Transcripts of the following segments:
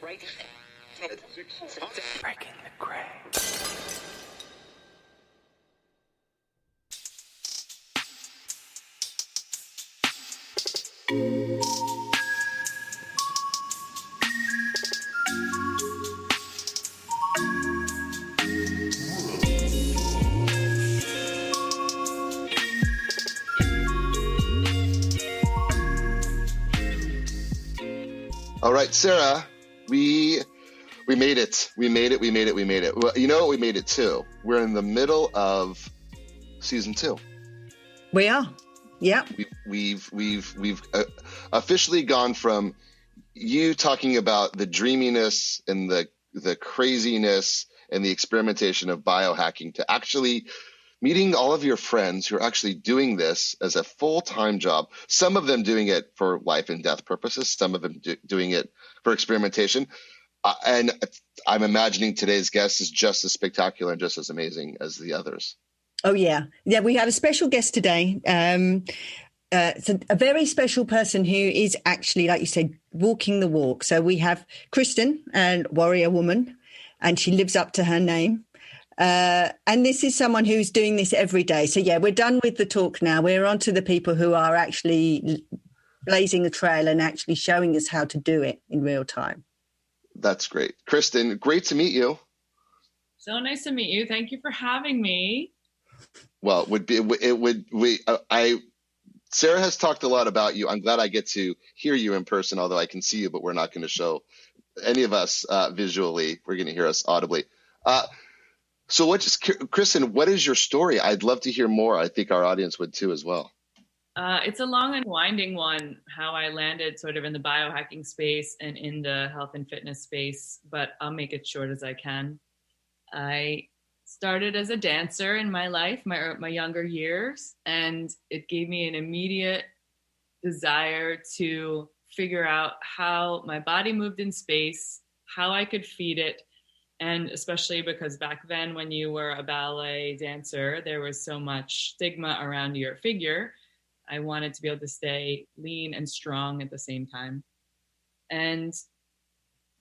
Breaking the gray. All right, Sarah, we made it. We made it. Well, you know what? We made it too. We're in the middle of season 2. We are. Yeah. We've officially gone from you talking about the dreaminess and the craziness and the experimentation of biohacking to actually meeting all of your friends who are actually doing this as a full-time job, some of them doing it for life and death purposes, some of them doing it for experimentation. And I'm imagining today's guest is just as spectacular and just as amazing as the others. Oh, yeah. Yeah, we have a special guest today. It's a very special person who is actually, like you said, walking the walk. So we have Kristin, a warrior woman, and she lives up to her name. And this is someone who's doing this every day. So, yeah, we're done with the talk now. We're on to the people who are actually blazing a trail and actually showing us how to do it in real time. That's great. Kristin, great to meet you. So nice to meet you. Thank you for having me. Well, Sarah has talked a lot about you. I'm glad I get to hear you in person, although I can see you, but we're not going to show any of us visually. We're going to hear us audibly. So Kristin, what is your story? I'd love to hear more. I think our audience would too as well. It's a long and winding one, how I landed sort of in the biohacking space and in the health and fitness space, but I'll make it short as I can. I started as a dancer in my life, my younger years, and it gave me an immediate desire to figure out how my body moved in space, how I could feed it. And especially because back then when you were a ballet dancer, there was so much stigma around your figure. I wanted to be able to stay lean and strong at the same time. And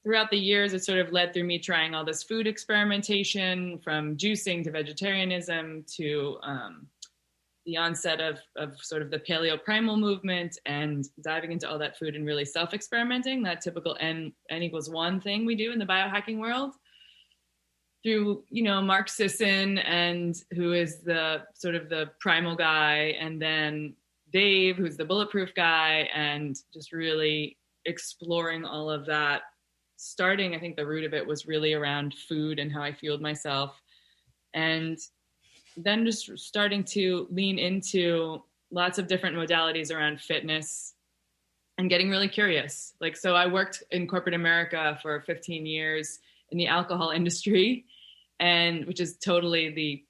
throughout the years, it sort of led through me trying all this food experimentation, from juicing to vegetarianism to the onset of sort of the paleo primal movement, and diving into all that food and really self-experimenting, that typical N=1 thing we do in the biohacking world. Through, Mark Sisson, and who is the sort of the primal guy, and then Dave, who's the bulletproof guy, and just really exploring all of that. Starting, I think the root of it was really around food and how I fueled myself. And then just starting to lean into lots of different modalities around fitness and getting really curious. So I worked in corporate America for 15 years in the alcohol industry, and which is totally the,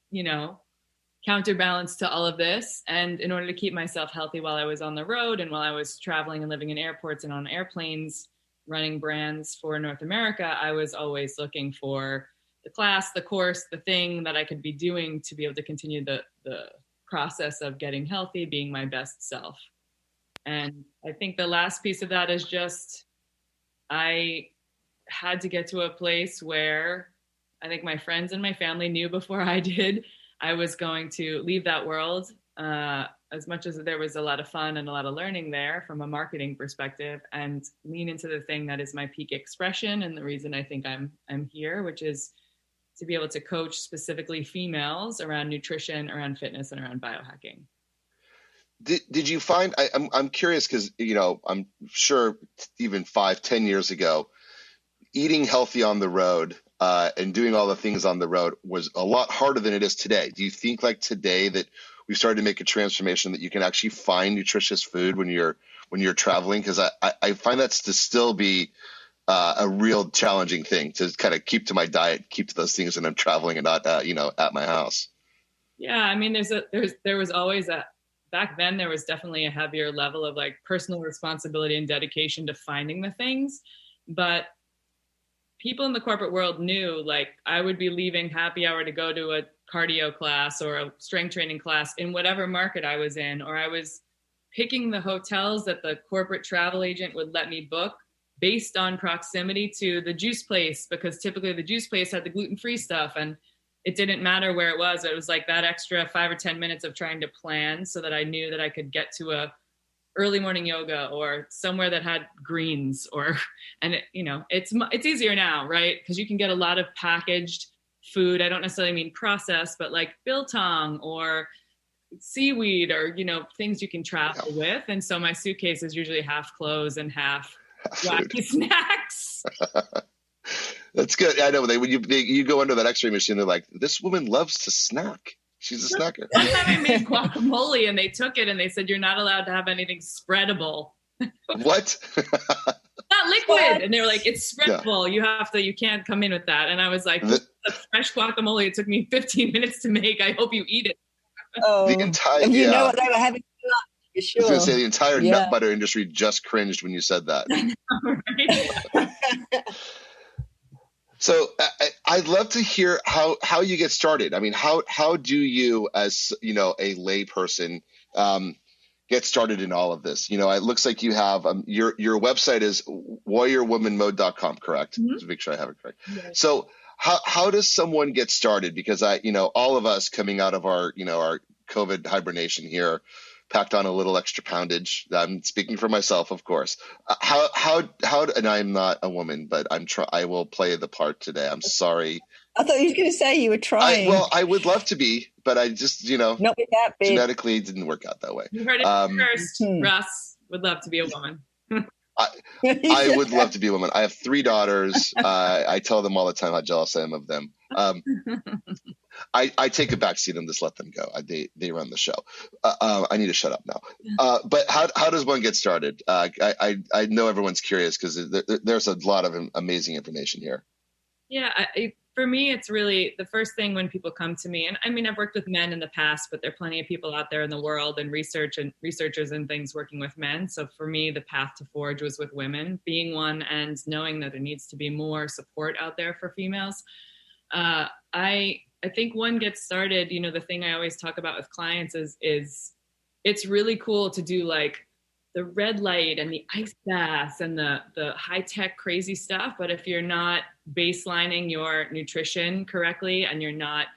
counterbalance to all of this. And in order to keep myself healthy while I was on the road and while I was traveling and living in airports and on airplanes, running brands for North America, I was always looking for the class, the course, the thing that I could be doing to be able to continue the process of getting healthy, being my best self. And I think the last piece of that is just, I had to get to a place where I think my friends and my family knew before I did, I was going to leave that world. As much as there was a lot of fun and a lot of learning there from a marketing perspective, and lean into the thing that is my peak expression and the reason I think I'm here, which is to be able to coach specifically females around nutrition, around fitness, and around biohacking. Did you find, I'm curious because, I'm sure even 5-10 years ago, eating healthy on the road and doing all the things on the road was a lot harder than it is today. Do you think today that we've started to make a transformation that you can actually find nutritious food when you're traveling? Because I find that to still be a real challenging thing to kind of keep to my diet, keep to those things when I'm traveling and not at my house. Yeah, I mean, there was always back then there was definitely a heavier level of personal responsibility and dedication to finding the things, but people in the corporate world knew I would be leaving happy hour to go to a cardio class or a strength training class in whatever market I was in, or I was picking the hotels that the corporate travel agent would let me book based on proximity to the juice place, because typically the juice place had the gluten-free stuff, and it didn't matter where it was. It was like that extra 5 or 10 minutes of trying to plan so that I knew that I could get to a early morning yoga or somewhere that had greens, and it's easier now, right? Because you can get a lot of packaged food. I don't necessarily mean processed, but like biltong or seaweed or, things you can travel with. And so my suitcase is usually half clothes and half wacky snacks. That's good. I know when you go under that X-ray machine, they're like, this woman loves to snack. She's a snacker. One time I made guacamole and they took it and they said, you're not allowed to have anything spreadable. What? Not liquid. And they were like, it's spreadable. Yeah. You can't come in with that. And I was like, this is a fresh guacamole. It took me 15 minutes to make. I hope you eat it. Oh, the entire, you know what they were having for lunch, for sure. I was going to say the entire nut butter industry just cringed when you said that. Right? So I'd love to hear how you get started. I mean, how do you, as a lay person, get started in all of this? It looks like you have your website is warriorwomanmode.com, correct? Mm-hmm. To make sure I have it correct. Yes. So how does someone get started? Because all of us coming out of our COVID hibernation here, packed on a little extra poundage. I'm speaking for myself, of course. How and I'm not a woman, but I will play the part today. I'm sorry. I thought you were going to say you were trying. I would love to be, but I just, not with that big. Genetically it didn't work out that way. You heard it first. Russ would love to be a woman. I would love to be a woman. I have 3 daughters. I tell them all the time how jealous I am of them. I take a backseat and just let them go. They run the show. I need to shut up now. But how does one get started? I know everyone's curious because there's a lot of amazing information here. Yeah, for me, it's really the first thing when people come to me. And I mean, I've worked with men in the past, but there are plenty of people out there in the world and researchers and things working with men. So for me, the path to forge was with women, being one and knowing that there needs to be more support out there for females. I think one gets started, the thing I always talk about with clients is it's really cool to do like the red light and the ice baths and the high tech crazy stuff. But if you're not baselining your nutrition correctly and you're not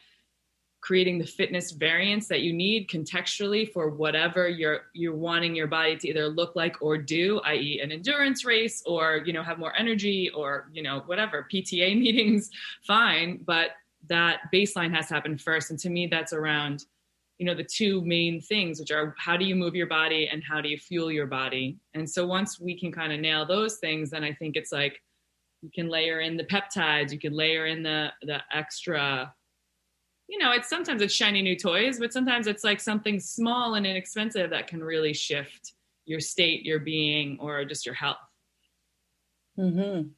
creating the fitness variance that you need contextually for whatever you're wanting your body to either look like or do, i.e. an endurance race or, have more energy or, whatever, PTA meetings, fine. But that baseline has to happen first. And to me, that's around, the 2 main things, which are how do you move your body and how do you fuel your body? And so once we can kind of nail those things, then I think it's like, you can layer in the peptides, you can layer in the extra, sometimes it's shiny new toys, but sometimes it's like something small and inexpensive that can really shift your state, your being, or just your health. Mm-hmm.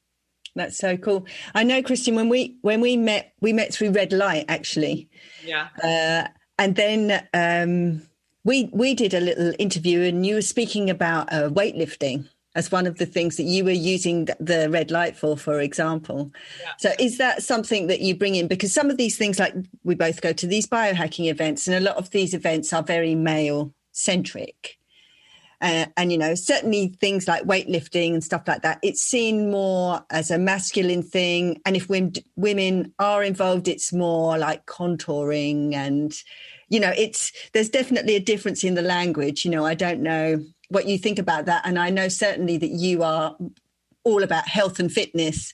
That's so cool. I know, Kristin, when we met through Red Light, actually. Yeah. And then we did a little interview, and you were speaking about weightlifting as one of the things that you were using the Red Light for example. Yeah. So is that something that you bring in? Because some of these things, like we both go to these biohacking events, and a lot of these events are very male centric. And, certainly things like weightlifting and stuff like that, it's seen more as a masculine thing. And if women are involved, it's more like contouring and, there's definitely a difference in the language. I don't know what you think about that. And I know certainly that you are all about health and fitness,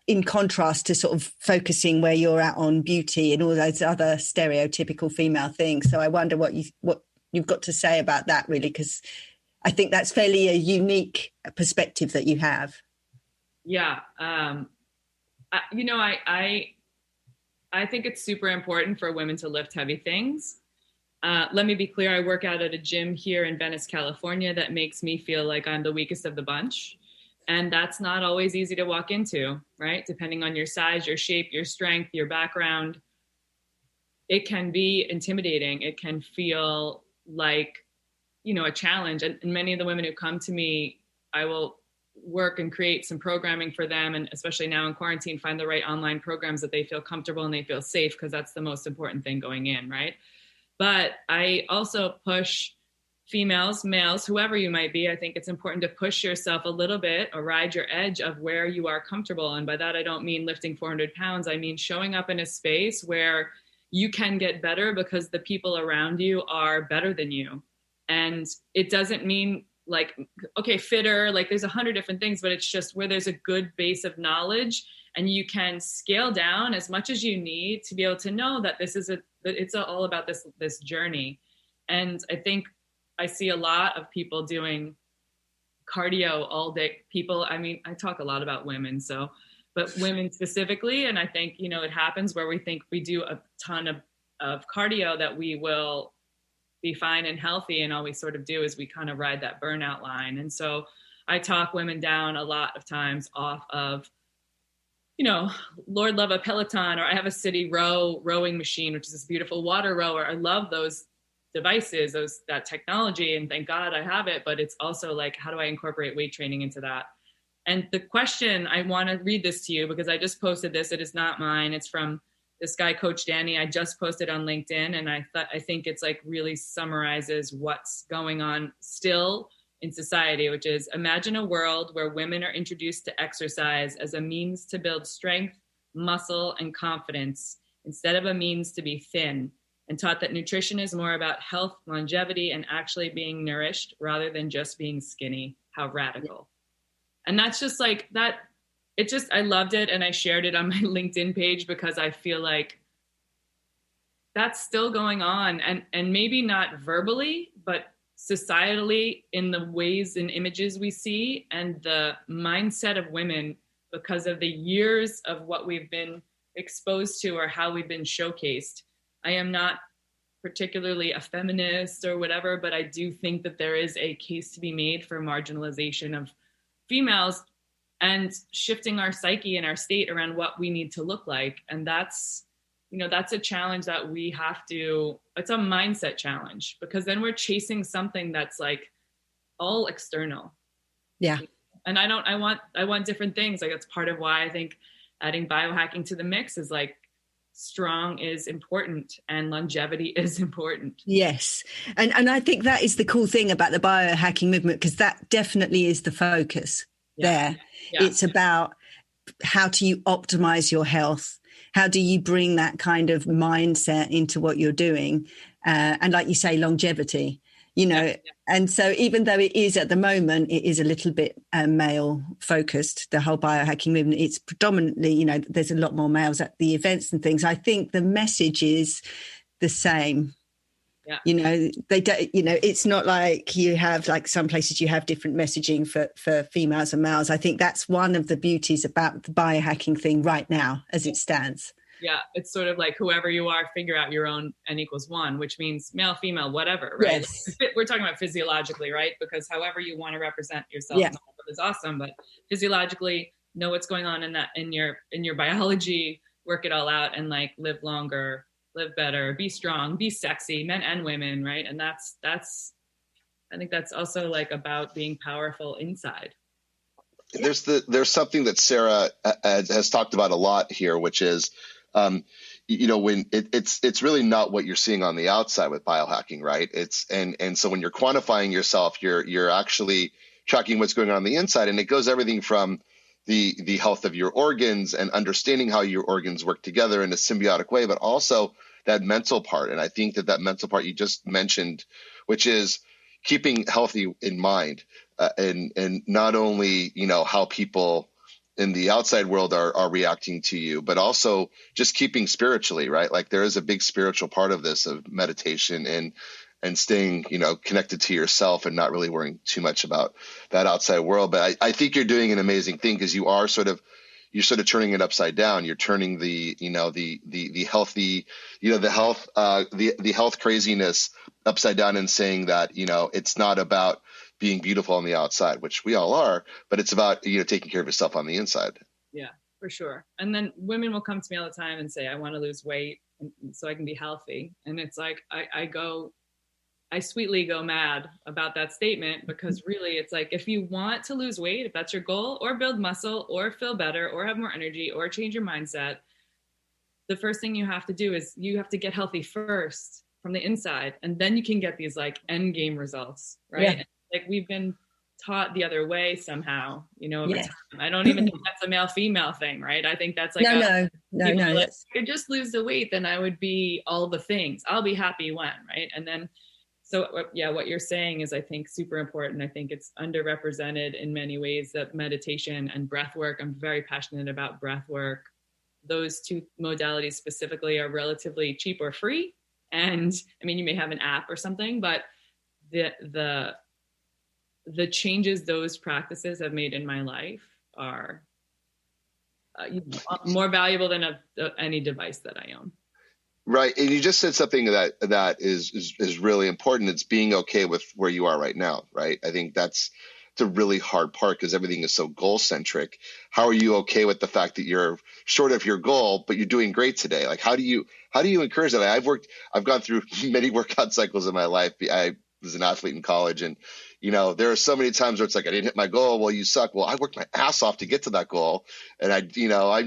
in contrast to sort of focusing where you're at on beauty and all those other stereotypical female things. So I wonder what you've got to say about that, really, because I think that's fairly a unique perspective that you have. Yeah. I think it's super important for women to lift heavy things. Let me be clear. I work out at a gym here in Venice, California, that makes me feel like I'm the weakest of the bunch. And that's not always easy to walk into, right? Depending on your size, your shape, your strength, your background, it can be intimidating. It can feel like, a challenge. And many of the women who come to me, I will work and create some programming for them. And especially now in quarantine, find the right online programs that they feel comfortable and they feel safe, because that's the most important thing going in, right? But I also push females, males, whoever you might be, I think it's important to push yourself a little bit or ride your edge of where you are comfortable. And by that, I don't mean lifting 400 pounds. I mean showing up in a space where you can get better because the people around you are better than you. And it doesn't mean like, okay, fitter, like there's 100 different things, but it's just where there's a good base of knowledge and you can scale down as much as you need to be able to know that it's all about this journey. And I think I see a lot of people doing cardio all day. People, I mean, I talk a lot about women, but women specifically. And I think, it happens where we think we do a ton of cardio that we will be fine and healthy. And all we sort of do is we kind of ride that burnout line. And so I talk women down a lot of times off of, Lord love a Peloton, or I have a city rowing machine, which is this beautiful water rower. I love those devices, that technology, and thank God I have it. But it's also like, how do I incorporate weight training into that? And the question, I want to read this to you because I just posted this. It is not mine. It's from this guy, Coach Danny. I just posted on LinkedIn, and I think it's like really summarizes what's going on still in society, which is imagine a world where women are introduced to exercise as a means to build strength, muscle, and confidence instead of a means to be thin, and taught that nutrition is more about health, longevity, and actually being nourished rather than just being skinny. How radical. And that's just like that. I loved it. And I shared it on my LinkedIn page because I feel like that's still going on, and maybe not verbally, but societally in the ways and images we see and the mindset of women because of the years of what we've been exposed to or how we've been showcased. I am not particularly a feminist or whatever, but I do think that there is a case to be made for marginalization of females and shifting our psyche and our state around what we need to look like. And that's a challenge that we have to, it's a mindset challenge because then we're chasing something that's like all external. Yeah. And I want different things. Like that's part of why I think adding biohacking to the mix is like, strong is important and longevity is important. Yes. And I think that is the cool thing about the biohacking movement, because that definitely is the focus there. Yeah. It's about how do you optimize your health? How do you bring that kind of mindset into what you're doing? And like you say, longevity, And so even though it is at the moment, it is a little bit male focused, the whole biohacking movement, it's predominantly, there's a lot more males at the events and things. I think the message is the same. Yeah. They don't, it's not like you have like some places you have different messaging for females and males. I think that's one of the beauties about the biohacking thing right now as it stands. Yeah, it's sort of like whoever you are, figure out your own N=1, which means male, female, whatever, right? Yes. We're talking about physiologically, right? Because however you want to represent yourself is awesome, but physiologically, know what's going on in your biology, work it all out, and like live longer, live better, be strong, be sexy, men and women, right? And that's I think that's also like about being powerful inside. There's something that Sarah has talked about a lot here, which is when it's really not what you're seeing on the outside with biohacking, right? And so when you're quantifying yourself, you're actually tracking what's going on the inside, and it goes everything from the health of your organs and understanding how your organs work together in a symbiotic way, but also that mental part. And I think that mental part you just mentioned, which is keeping healthy in mind, and not only how people in the outside world are reacting to you, but also just keeping spiritually, right? Like there is a big spiritual part of this, of meditation and staying, connected to yourself and not really worrying too much about that outside world. But I think you're doing an amazing thing because you're sort of turning it upside down. You're turning the healthy, the health craziness upside down and saying that, it's not about being beautiful on the outside, which we all are, but it's about, taking care of yourself on the inside. Yeah, for sure. And then women will come to me all the time and say, I want to lose weight so I can be healthy. And it's like, I sweetly go mad about that statement, because really it's like, if you want to lose weight, if that's your goal, or build muscle or feel better or have more energy or change your mindset, the first thing you have to do is you have to get healthy first. from the inside, and then you can get these like end game results, right? Yeah. And, like we've been taught the other way somehow, over Yes. time. I don't even think that's a male female thing, right? I think that's like No. like, That's, if I could just lose the weight, then I would be all the things. I'll be happy when, right? And then, so yeah, what you're saying is, I think, super important. I think it's underrepresented in many ways, that meditation and breath work. I'm very passionate about breath work. Those two modalities specifically are relatively cheap or free. And I mean, you may have an app or something, but the changes those practices have made in my life are more valuable than any device that I own. Right. And you just said something that is really important. It's being okay with where you are right now. Right. I think that's a really hard part, because everything is so goal centric. How are you okay with the fact that you're short of your goal, but you're doing great today? Like, how do you encourage that? I've gone through many workout cycles in my life. I was an athlete in college, and there are so many times where it's like, I didn't hit my goal. Well, you suck. Well, I worked my ass off to get to that goal, and I'm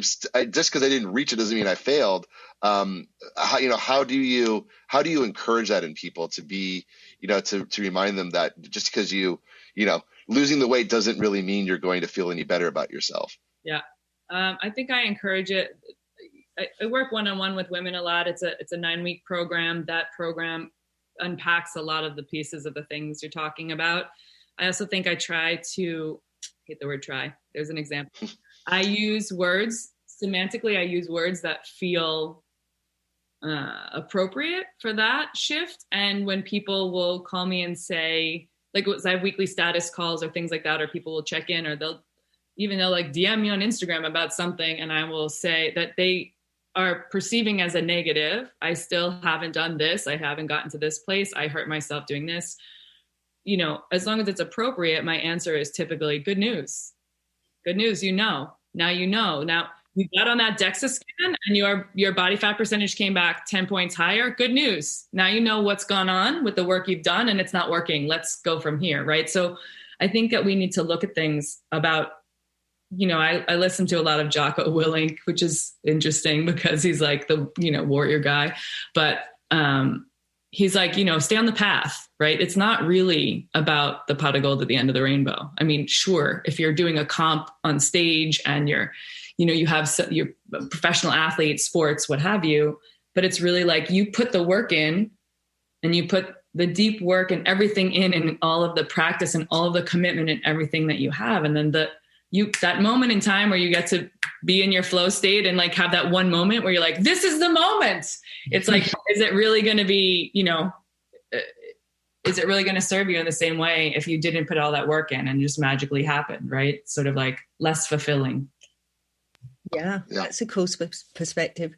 just because I didn't reach it doesn't mean I failed. How do you encourage that in people to be, to remind them that just because losing the weight doesn't really mean you're going to feel any better about yourself? Yeah. I think I encourage it. I work one-on-one with women a lot. It's a 9-week program. That program unpacks a lot of the pieces of the things you're talking about. I also think I try to, I hate the word try. There's an example. I use words semantically. I use words that feel appropriate for that shift. And when people will call me and say, like, I have weekly status calls or things like that, or people will check in, or they'll like DM me on Instagram about something, and I will say that they are perceiving as a negative. I still haven't done this. I haven't gotten to this place. I hurt myself doing this. As long as it's appropriate, my answer is typically good news. Good news. Now you know. Now you got on that DEXA scan and your body fat percentage came back 10 points higher. Good news. Now you know what's gone on with the work you've done, and it's not working. Let's go from here, right? So I think that we need to look at things about, I listen to a lot of Jocko Willink, which is interesting because he's like the, warrior guy, but he's like, stay on the path, right? It's not really about the pot of gold at the end of the rainbow. I mean, sure, if you're doing a comp on stage and you have your professional athlete, sports, what have you, but it's really like you put the work in, and you put the deep work and everything in, and all of the practice and all of the commitment and everything that you have. And then that moment in time where you get to be in your flow state and like have that one moment where you're like, this is the moment. It's like, is it really going to be, is it really going to serve you in the same way if you didn't put all that work in and just magically happened, right? Sort of like less fulfilling. Yeah. That's a cool perspective.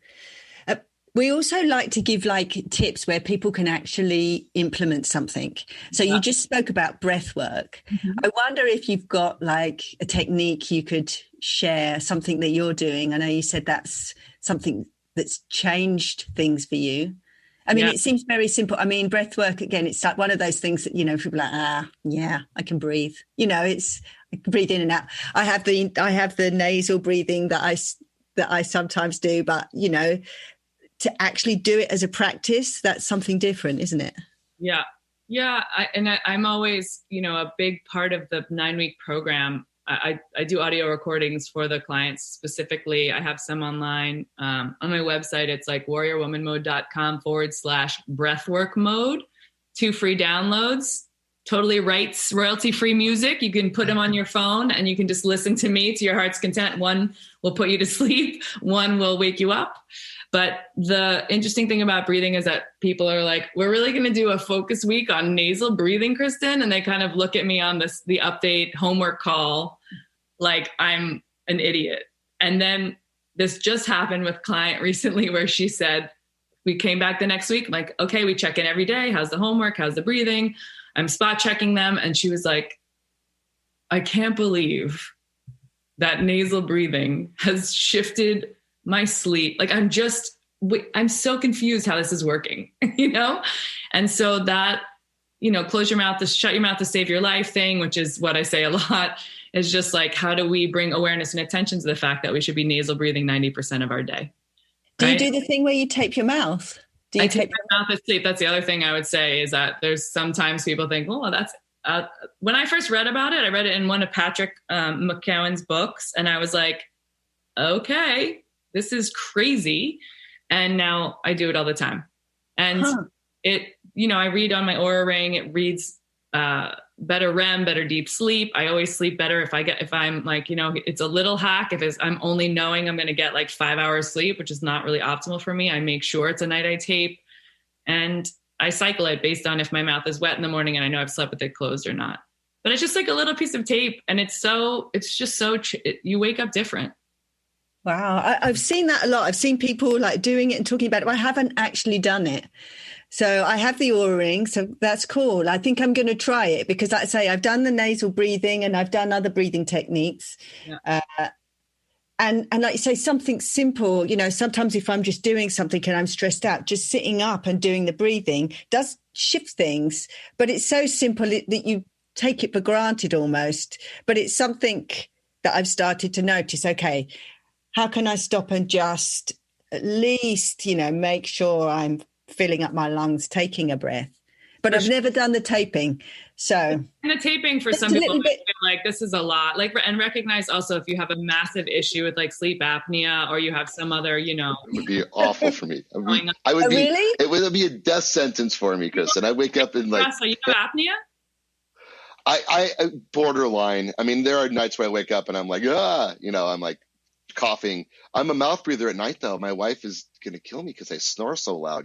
We also like to give like tips where people can actually implement something. So you just spoke about breath work. Mm-hmm. I wonder if you've got like a technique you could share, something that you're doing. I know you said that's something that's changed things for you. I mean, It seems very simple. I mean, breath work, again, it's like one of those things that, people are like, I can breathe. I can breathe in and out. I have the nasal breathing that I sometimes do, but, to actually do it as a practice, that's something different, isn't it? Yeah. Yeah. I'm always, a big part of the 9-week program. I do audio recordings for the clients specifically. I have some online on my website. It's like warriorwomanmode.com/breathwork mode, 2 free downloads, totally royalty-free music. You can put them on your phone and you can just listen to me to your heart's content. One will put you to sleep. One will wake you up. But the interesting thing about breathing is that people are like, we're really going to do a focus week on nasal breathing, Kristin. And they kind of look at me on the update homework call like I'm an idiot. And then this just happened with a client recently where she said, we came back the next week. I'm like, okay, we check in every day. How's the homework? How's the breathing? I'm spot checking them. And she was like, I can't believe that nasal breathing has shifted my sleep. Like I'm so confused how this is working, And so that, close your mouth, shut your mouth to save your life thing, which is what I say a lot, is just like, how do we bring awareness and attention to the fact that we should be nasal breathing 90% of our day? Do you do the thing where you tape your mouth? Do I you take take my mouth asleep. That's the other thing I would say is that there's sometimes people think, oh, that's, when I first read about it, I read it in one of Patrick McKeown's books. And I was like, okay, this is crazy. And now I do it all the time. And it, I read on my Oura Ring, it reads better REM, better deep sleep. I always sleep better if I'm like, it's a little hack. I'm only knowing I'm going to get like 5 hours sleep, which is not really optimal for me. I make sure it's a night I tape, and I cycle it based on if my mouth is wet in the morning and I know I've slept with it closed or not. But it's just like a little piece of tape, and you wake up different. Wow. I've seen that a lot. I've seen people like doing it and talking about it. I haven't actually done it. So I have the Oura Ring. So that's cool. I think I'm going to try it because, like I say, I've done the nasal breathing and I've done other breathing techniques. Yeah. And like you say, something simple, sometimes if I'm just doing something and I'm stressed out, just sitting up and doing the breathing does shift things. But it's so simple that you take it for granted almost. But it's something that I've started to notice. Okay, how can I stop and just at least, make sure I'm filling up my lungs, taking a breath? But I've never done the taping. So and the taping for some people feel like this is a lot. Like, and recognize also if you have a massive issue with like sleep apnea or you have some other, It would be awful for me. Really? It would be a death sentence for me, Chris. And I wake up and like. So you have apnea? I borderline. I mean, there are nights where I wake up and I'm like, I'm like coughing. I'm a mouth breather at night though. My wife is going to kill me because I snore so loud,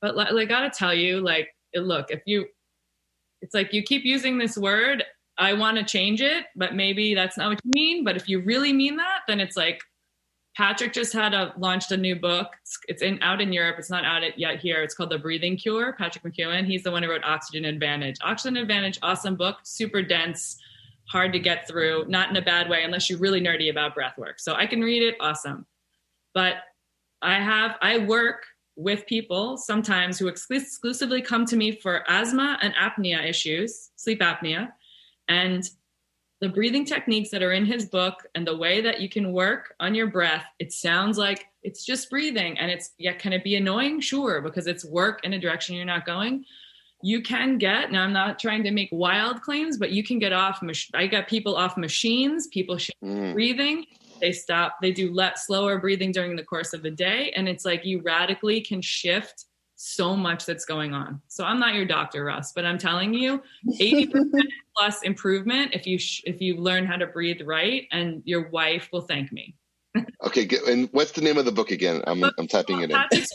But I gotta tell you, like, look, it's like you keep using this word, I want to change it, but maybe that's not what you mean. But if you really mean that, then it's like Patrick just launched a new book. It's out in Europe. It's not out yet here. It's called The Breathing Cure. Patrick McKeown. He's the one who wrote Oxygen Advantage. Oxygen Advantage, awesome book, super dense, hard to get through, not in a bad way unless you're really nerdy about breath work. So I can read it, awesome. But I work with people sometimes who exclusively come to me for asthma and apnea issues, sleep apnea. And the breathing techniques that are in his book and the way that you can work on your breath, it sounds like it's just breathing. And can it be annoying? Sure, because it's work in a direction you're not going. You can get, now I'm not trying to make wild claims, but you can get off, I got people off machines, people breathing. They do slower breathing during the course of the day. And it's like you radically can shift so much that's going on. So I'm not your doctor, Russ, but I'm telling you 80% plus improvement if you learn how to breathe right, and your wife will thank me. Okay. And what's the name of the book again? I'm typing it in. Patrick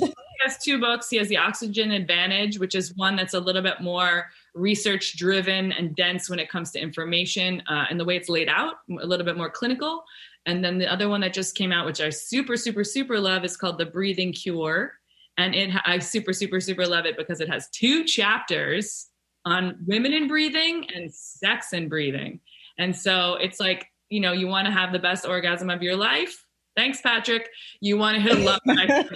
has 2 books. He has the Oxygen Advantage, which is one that's a little bit more research driven and dense when it comes to information and the way it's laid out, a little bit more clinical. And then the other one that just came out, which I super, super, super love, is called The Breathing Cure. And I super, super, super love it because it has 2 chapters on women in breathing and sex in breathing. And so it's like, you want to have the best orgasm of your life. Thanks, Patrick. You want to hit a love knife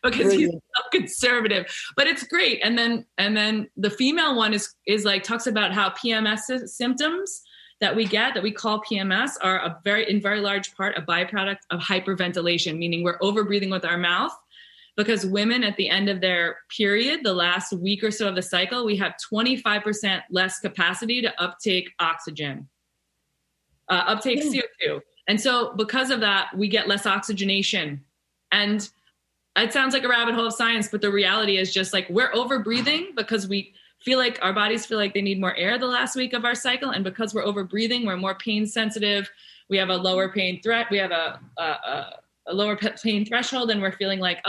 because he's so conservative, but it's great. And then the female one is like talks about how PMS symptoms that we call PMS are in very large part a byproduct of hyperventilation, meaning we're overbreathing with our mouth. Because women at the end of their period, the last week or so of the cycle, we have 25% less capacity to uptake oxygen, uptake CO2. And so because of that, we get less oxygenation. And it sounds like a rabbit hole of science, but the reality is just like we're overbreathing because we feel like our bodies feel like they need more air the last week of our cycle. And because we're overbreathing, we're more pain sensitive. We have a lower pain threat. We have a lower pain threshold, and we're feeling like,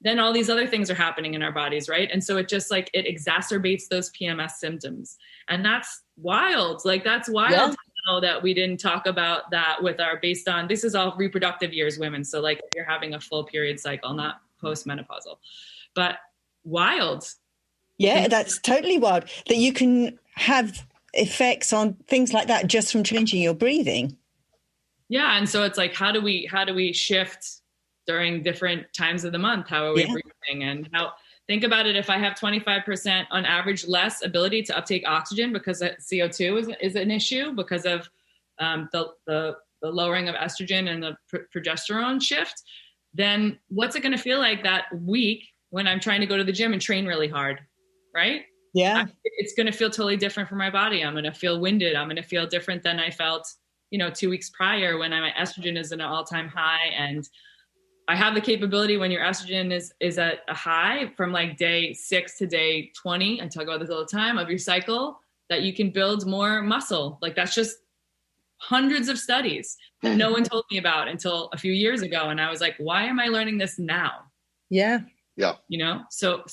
then all these other things are happening in our bodies, right? And so it just like, it exacerbates those PMS symptoms. And that's wild. Like, that's wild to know that we didn't talk about that based on, this is all reproductive years women. So like you're having a full period cycle, not postmenopausal, but wild. Yeah, that's totally wild that you can have effects on things like that just from changing your breathing. Yeah. And so it's like, how do we shift during different times of the month? How are we breathing? And think about it. If I have 25% on average less ability to uptake oxygen because CO2 is an issue because of the lowering of estrogen and the progesterone shift, then what's it going to feel like that week when I'm trying to go to the gym and train really hard, right? Yeah. It's going to feel totally different for my body. I'm going to feel winded. I'm going to feel different than I felt, 2 weeks prior when my estrogen is at an all-time high. And I have the capability when your estrogen is at a high from like day 6 to day 20, I talk about this all the time, of your cycle, that you can build more muscle. Like that's just hundreds of studies that no one told me about until a few years ago. And I was like, why am I learning this now? Yeah. Yeah. So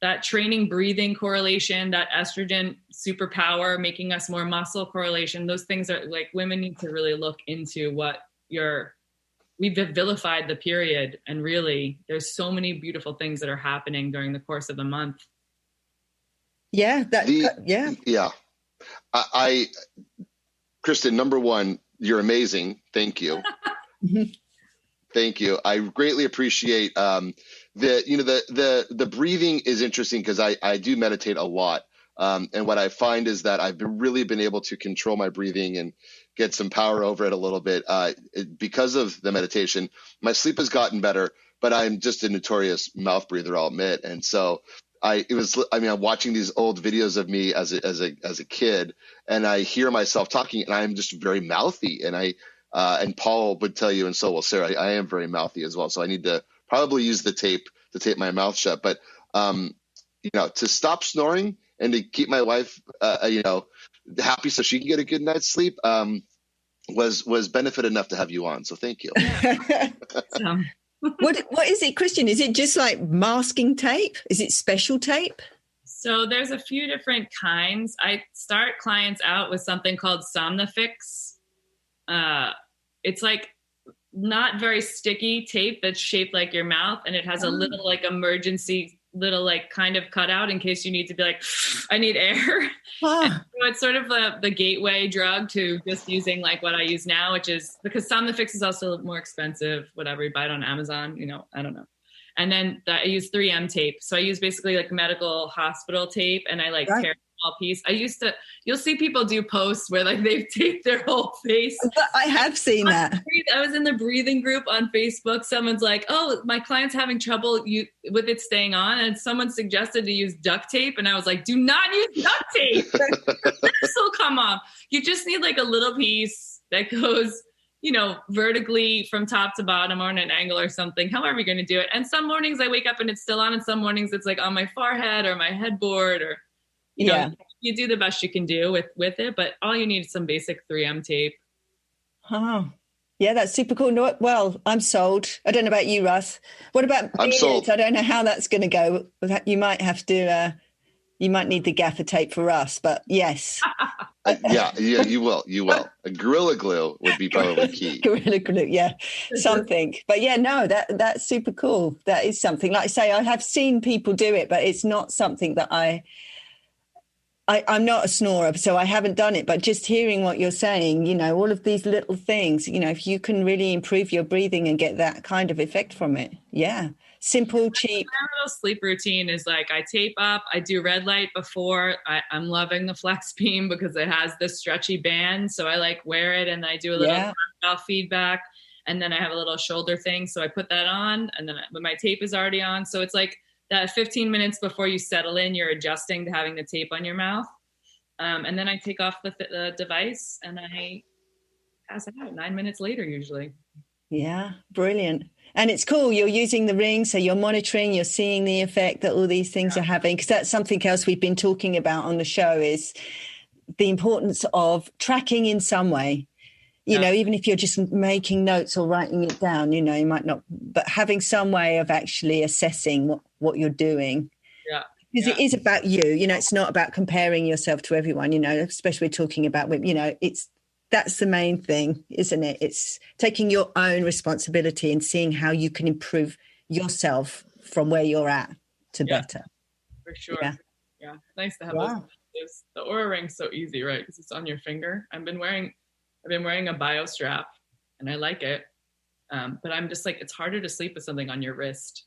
that training, breathing correlation, that estrogen superpower, making us more muscle correlation, those things are like, women need to really look into we've vilified the period. And really there's so many beautiful things that are happening during the course of the month. Yeah. Yeah. I Kristin, number one, you're amazing. Thank you. Thank you. I greatly appreciate the breathing is interesting because I do meditate a lot. And what I find is that I've really been able to control my breathing and get some power over it a little bit because of the meditation. My sleep has gotten better, but I'm just a notorious mouth breather, I'll admit. And so I'm watching these old videos of me as a kid, and I hear myself talking, and I'm just very mouthy. And Paul would tell you, and so will Sarah, I am very mouthy as well. So I need to probably use the tape to tape my mouth shut. But to stop snoring and to keep my wife, happy so she can get a good night's sleep, was benefit enough to have you on. So thank you. What is it, Kristin? Is it just like masking tape? Is it special tape? So there's a few different kinds. I start clients out with something called Somnifix. It's like not very sticky tape that's shaped like your mouth, and it has a little like emergency little like kind of cutout in case you need to be like, I need air. So it's sort of the gateway drug to just using like what I use now, which is because Somnifix is also more expensive, whatever you buy it on Amazon, I don't know. And then I use 3M tape. So I use basically like medical hospital tape, and I like tear a small piece. You'll see people do posts where like they've taped their whole face. I have seen that. I was in the breathing group on Facebook. Someone's like, oh, my client's having trouble with it staying on. And someone suggested to use duct tape. And I was like, do not use duct tape. This will come off. You just need like a little piece that goes vertically from top to bottom or on an angle or something, however you're going to do it. And some mornings I wake up and it's still on, and some mornings it's like on my forehead or my headboard, or, you do the best you can do with it, but all you need is some basic 3M tape. Oh, yeah, that's super cool. No, well, I'm sold. I don't know about you, Russ. What about I'm sold. I don't know how that's going to go. You might have to, you might need the gaffer tape for us, but yes. Yeah, you will. A Gorilla Glue would be probably key. Gorilla Glue, yeah, something. But yeah, no, that's super cool. That is something. Like I say, I have seen people do it, but it's not something that I'm not a snorer, so I haven't done it. But just hearing what you're saying, all of these little things, if you can really improve your breathing and get that kind of effect from it, yeah. Simple, cheap. My little sleep routine is like I tape up, I do red light before. I'm loving the Flex Beam because it has this stretchy band. So I like wear it, and I do a little feedback, and then I have a little shoulder thing. So I put that on, and then my tape is already on. So it's like that 15 minutes before you settle in, you're adjusting to having the tape on your mouth. And then I take off the device and I pass out 9 minutes later usually. Yeah, brilliant. And it's cool. You're using the ring, so you're monitoring, you're seeing the effect that all these things are having. Because that's something else we've been talking about on the show, is the importance of tracking in some way. Even if you're just making notes or writing it down, you might not, but having some way of actually assessing what you're doing. Yeah. Because it is about you, it's not about comparing yourself to everyone, especially talking about women, that's the main thing, isn't it? It's taking your own responsibility and seeing how you can improve yourself from where you're at to better. For sure. Yeah. Nice to have those. The Oura Ring's so easy, right? Because it's on your finger. I've been wearing a bio strap and I like it. But I'm just like, it's harder to sleep with something on your wrist.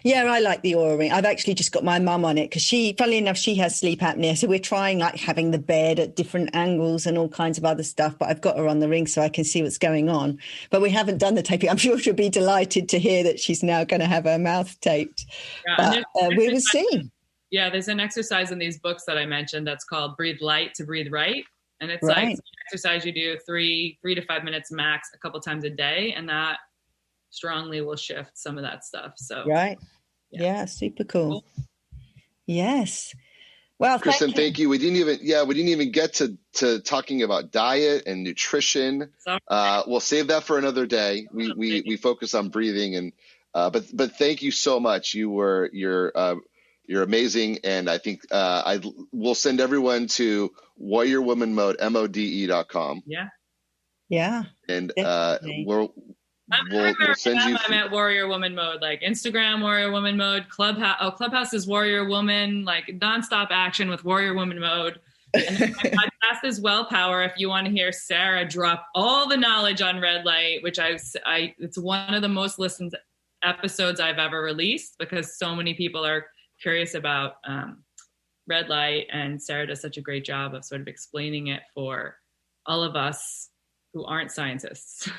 Yeah, I like the Aura Ring. I've actually just got my mum on it because funnily enough, she has sleep apnea. So we're trying like having the bed at different angles and all kinds of other stuff. But I've got her on the ring so I can see what's going on. But we haven't done the taping. I'm sure she'll be delighted to hear that she's now going to have her mouth taped. Yeah, but we will see. Yeah, there's an exercise in these books that I mentioned that's called Breathe Light to Breathe Right. And it's like an exercise you do 3 to 5 minutes max a couple times a day. And that strongly will shift some of that stuff. So yeah, super cool. Yes. Well, Kristin, thank you. We didn't even get to talking about diet and nutrition. We'll save that for another day. We focus on breathing and but thank you so much. You're amazing, and I think I will send everyone to Warrior Woman Mode MODE.com. Yeah. And we'll send you. I'm at Warrior Woman Mode, like Instagram Warrior Woman Mode, Clubhouse. Oh, Clubhouse is Warrior Woman, like nonstop action with Warrior Woman Mode. And then my podcast is Well Power. If you want to hear Sarah drop all the knowledge on red light, which it's one of the most listened episodes I've ever released because so many people are curious about red light, and Sarah does such a great job of sort of explaining it for all of us who aren't scientists.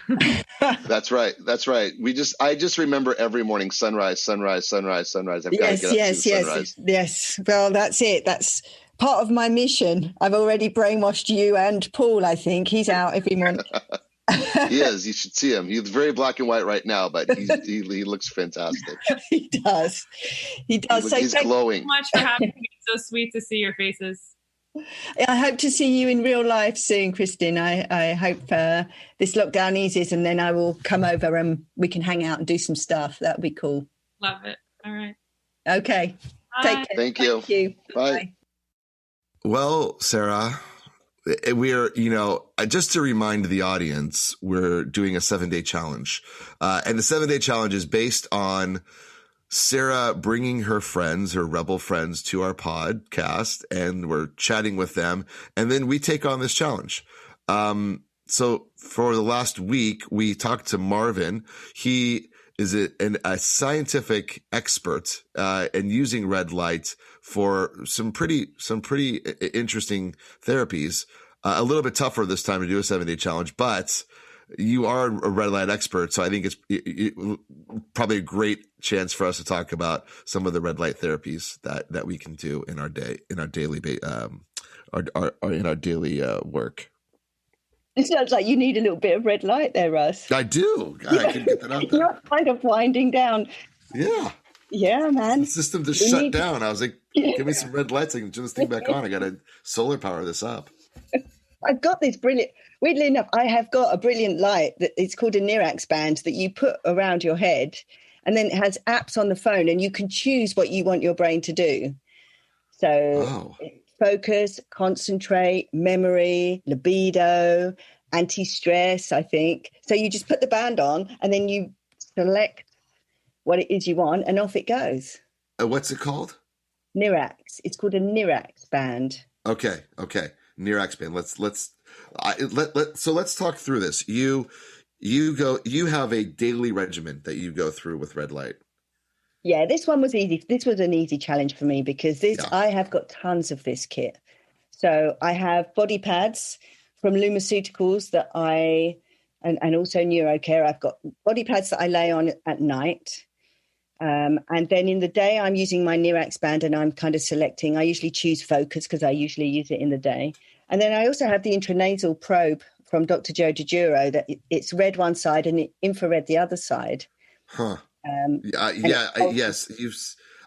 That's right. I just remember every morning, sunrise. I've got to get up to sunrise. Yes. Well, that's it. That's part of my mission. I've already brainwashed you and Paul, I think. He's out every morning. He is. You should see him. He's very black and white right now, but he looks fantastic. He does. He's glowing. Thank you so much for having me. It's so sweet to see your faces. I hope to see you in real life soon, Kristin. I hope this lockdown eases and then I will come over and we can hang out and do some stuff. That would be cool. Love it. All right. Okay. Bye. Take care. Thank you. Bye. Well, Sarah, we're, just to remind the audience, we're doing a 7-day challenge. And the 7-day challenge is based on Sarah bringing her friends, her rebel friends, to our podcast, and we're chatting with them. And then we take on this challenge. So for the last week, we talked to Marvin. He is a scientific expert in using red light for some pretty interesting therapies. A little bit tougher this time to do a 7-day challenge, but you are a red light expert, so I think it's probably a great chance for us to talk about some of the red light therapies that we can do in our daily work. It sounds like you need a little bit of red light there, Russ. I do. I can get that out there. You're kind of winding down. Yeah. Yeah, man. The system just shut down. I was like, give me some red lights. I can turn this thing back on. I got to solar power this up. I've got this weirdly enough, I have got a brilliant light that it's called a Nirax band that you put around your head, and then it has apps on the phone and you can choose what you want your brain to do. So focus, concentrate, memory, libido, anti-stress, I think. So you just put the band on and then you select what it is you want and off it goes. What's it called? Nirax. It's called a Nirax band. Okay. Nirax band. So let's talk through this. You have a daily regimen that you go through with red light. Yeah, this one was easy. This was an easy challenge for me because I have got tons of this kit. So I have body pads from Lumaceuticals that and also NeuroCare. I've got body pads that I lay on at night. And then in the day, I'm using my Nirax band and I'm kind of selecting. I usually choose Focus because I usually use it in the day. And then I also have the intranasal probe from Dr. Joe DiGiuro that it's red one side and infrared the other side. Huh. Yes.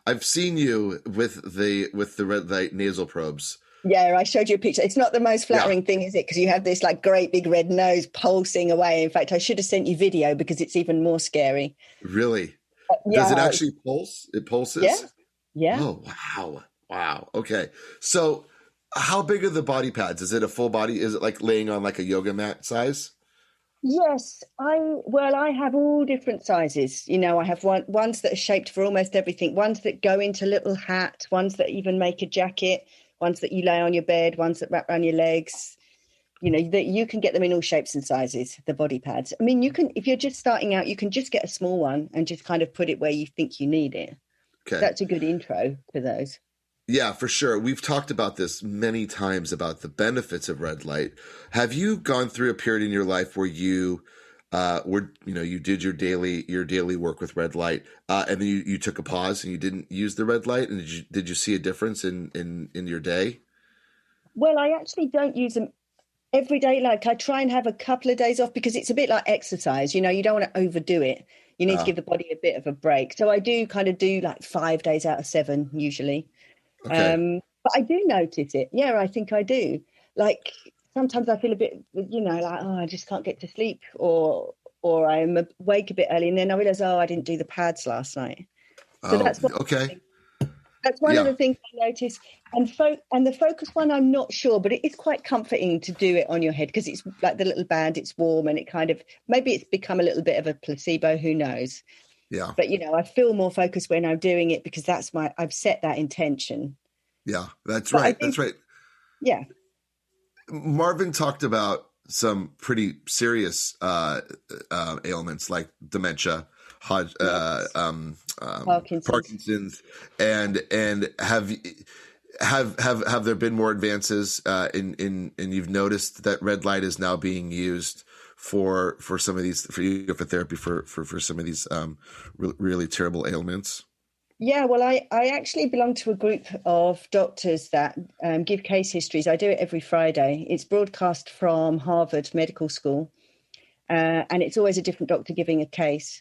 I've seen you with the red light nasal probes. Yeah, I showed you a picture. It's not the most flattering thing, is it? Because you have this like great big red nose pulsing away. In fact, I should have sent you video because it's even more scary. Really? Does it actually pulse? It pulses? Yeah. Oh, wow. Okay. So how big are the body pads? Is it a full body? Is it like laying on like a yoga mat size? Yes. I have all different sizes. I have ones that are shaped for almost everything, ones that go into little hat, ones that even make a jacket, ones that you lay on your bed, ones that wrap around your legs. that you can get them in all shapes and sizes, the body pads. I mean, you can, if you're just starting out, you can just get a small one and just kind of put it where you think you need it. Okay. That's a good intro for those. Yeah, for sure. We've talked about this many times about the benefits of red light. Have you gone through a period in your life where you you did your daily work with red light, and then you took a pause and you didn't use the red light, and did you see a difference in your day? Well, I actually don't use them every day. Like, I try and have a couple of days off because it's a bit like exercise. You don't want to overdo it. You need to give the body a bit of a break. So I do kind of do like 5 days out of 7 usually. Okay. But I do notice it. Yeah, I think I do. Like, sometimes I feel a bit, like, oh, I just can't get to sleep, or I'm awake a bit early, and then I realize, oh, I didn't do the pads last night. So that's what. Okay. That's one of the things I notice. And the focus one, I'm not sure, but it is quite comforting to do it on your head because it's like the little band, it's warm, and it kind of, maybe it's become a little bit of a placebo, who knows? Yeah. But, I feel more focused when I'm doing it because I've set that intention. Yeah, that's right. That's right. Yeah. Marvin talked about some pretty serious ailments like dementia, Parkinson's, and have there been more advances in you've noticed that red light is now being used for some of these for therapy for some of these really terrible ailments? Yeah, well, I actually belong to a group of doctors that give case histories. I do it every Friday. It's broadcast from Harvard Medical School, and it's always a different doctor giving a case.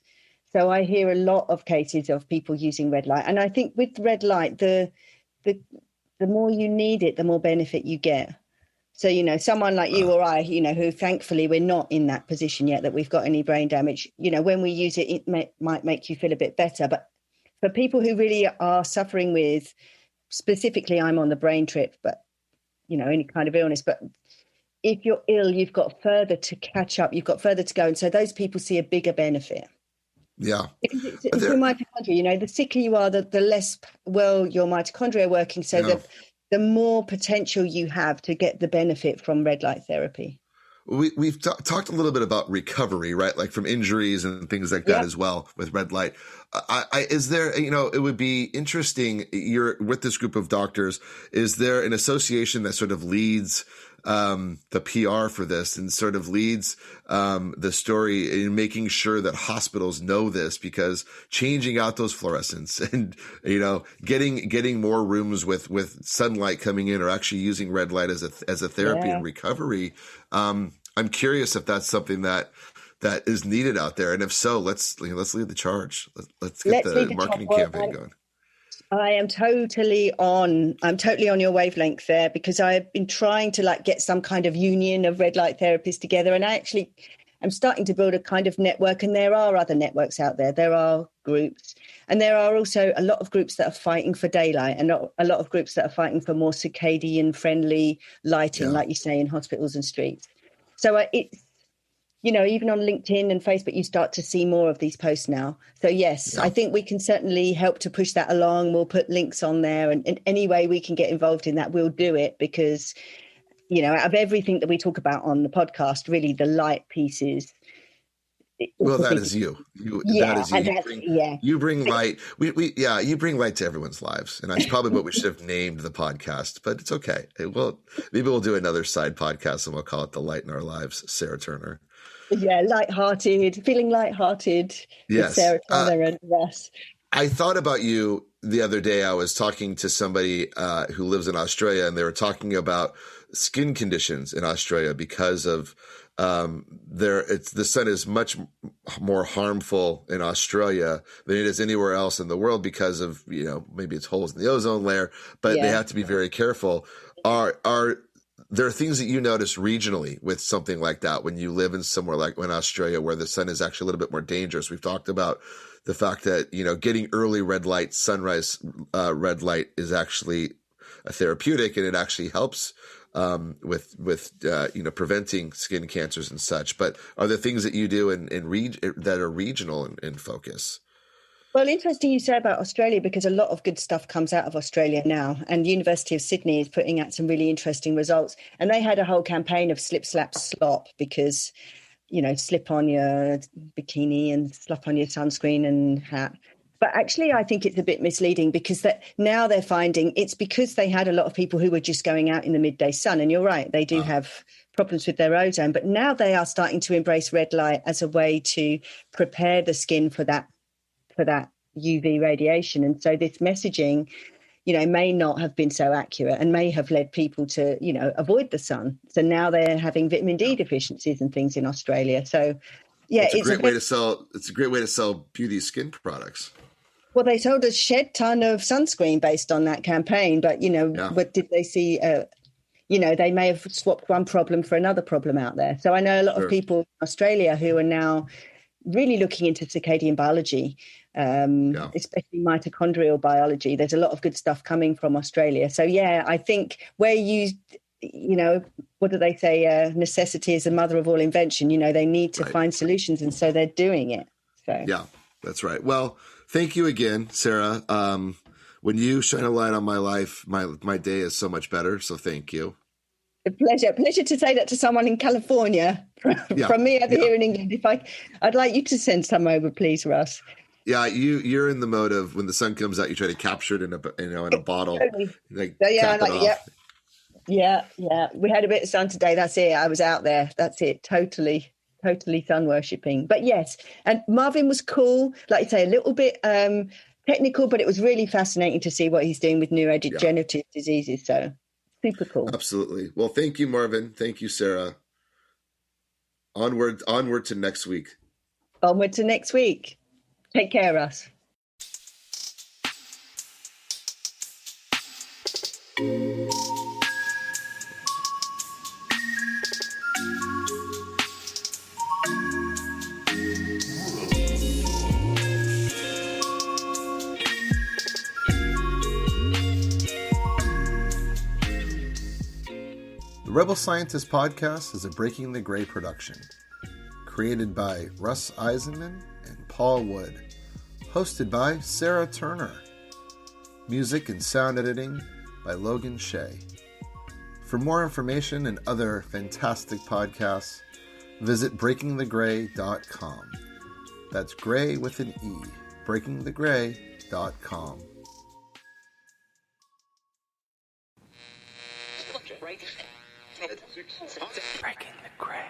So I hear a lot of cases of people using red light. And I think with red light, the more you need it, the more benefit you get. So, someone like you or I, who thankfully we're not in that position yet that we've got any brain damage, when we use it, it might make you feel a bit better. But for people who really are suffering with, specifically, I'm on the brain trip, but, any kind of illness. But if you're ill, you've got further to catch up. You've got further to go. And so those people see a bigger benefit. Yeah. Because it's your mitochondria, the sicker you are, the less well your mitochondria are working. So the more potential you have to get the benefit from red light therapy. We've talked a little bit about recovery, right? Like from injuries and things like that as well with red light. Is there, it would be interesting, you're with this group of doctors, is there an association that sort of leads the PR for this and sort of leads the story in making sure that hospitals know this, because changing out those fluorescents and, getting more rooms with sunlight coming in or actually using red light as a therapy and recovery. I'm curious if that's something that is needed out there. And if so, let's lead the charge. Let's get the marketing campaign going. I am totally on your wavelength there, because I've been trying to get some kind of union of red light therapists together. And I'm starting to build a kind of network, and there are other networks out there. There are groups, and there are also a lot of groups that are fighting for daylight, and a lot of groups that are fighting for more circadian friendly lighting, like you say, in hospitals and streets. So it's, even on LinkedIn and Facebook, you start to see more of these posts now. So yes, I think we can certainly help to push that along. We'll put links on there, and any way we can get involved in that, we'll do it, because, out of everything that we talk about on the podcast, really the light pieces. Well, that is you. That is you. You bring light. You bring light to everyone's lives. And that's probably what we should have named the podcast, but it's okay. Maybe we'll do another side podcast and we'll call it The Light in Our Lives, Sarah Turner. Yeah, feeling lighthearted. Yes. With Sarah Turner and Russ. I thought about you the other day. I was talking to somebody who lives in Australia, and they were talking about skin conditions in Australia because of the sun is much more harmful in Australia than it is anywhere else in the world because of, maybe it's holes in the ozone layer, but they have to be very careful. Are there things that you notice regionally with something like that when you live in somewhere like in Australia where the sun is actually a little bit more dangerous? We've talked about the fact that, getting early red light, sunrise red light is actually a therapeutic, and it actually helps with preventing skin cancers and such. But are there things that you do that are regional in focus? Well, interesting you say about Australia, because a lot of good stuff comes out of Australia now. And University of Sydney is putting out some really interesting results. And they had a whole campaign of slip, slap, slop, because, slip on your bikini and slap on your sunscreen and hat. But actually, I think it's a bit misleading, because now they're finding it's because they had a lot of people who were just going out in the midday sun. And you're right, they do have problems with their ozone. But now they are starting to embrace red light as a way to prepare the skin for that UV radiation. And so this messaging, may not have been so accurate and may have led people to, avoid the sun. So now they're having vitamin D deficiencies and things in Australia. So, yeah, it's a great way to sell. It's a great way to sell beauty skin products. Well, they sold a shed ton of sunscreen based on that campaign. But, what did they see? They may have swapped one problem for another problem out there. So I know a lot of people in Australia who are now really looking into circadian biology, especially mitochondrial biology. There's a lot of good stuff coming from Australia. So, yeah, I think where what do they say? Necessity is the mother of all invention. They need to find solutions. And so they're doing it. So, yeah, that's right. Well, thank you again, Sarah. When you shine a light on my life, my day is so much better. So thank you. A pleasure to say that to someone in California from me over here in England. I'd like you to send some over, please, Russ. Yeah, you're in the mode of when the sun comes out, you try to capture it in a bottle. Totally. Yeah. We had a bit of sun today. That's it. I was out there. That's it. Totally sun worshipping. But yes, and Marvin was cool. Like you say, a little bit technical, but it was really fascinating to see what he's doing with neurodegenerative diseases. So. Super cool. Absolutely. Well, thank you, Marvin. Thank you, Sarah. Onward to next week. Onward to next week. Take care, Russ. The Rebel Scientist Podcast is a Breaking the Gray production, created by Russ Eisenman and Paul Wood, hosted by Sarah Turner, music and sound editing by Logan Shea. For more information and other fantastic podcasts, visit breakingthegray.com. That's gray with an E, breakingthegray.com. Breaking the gray.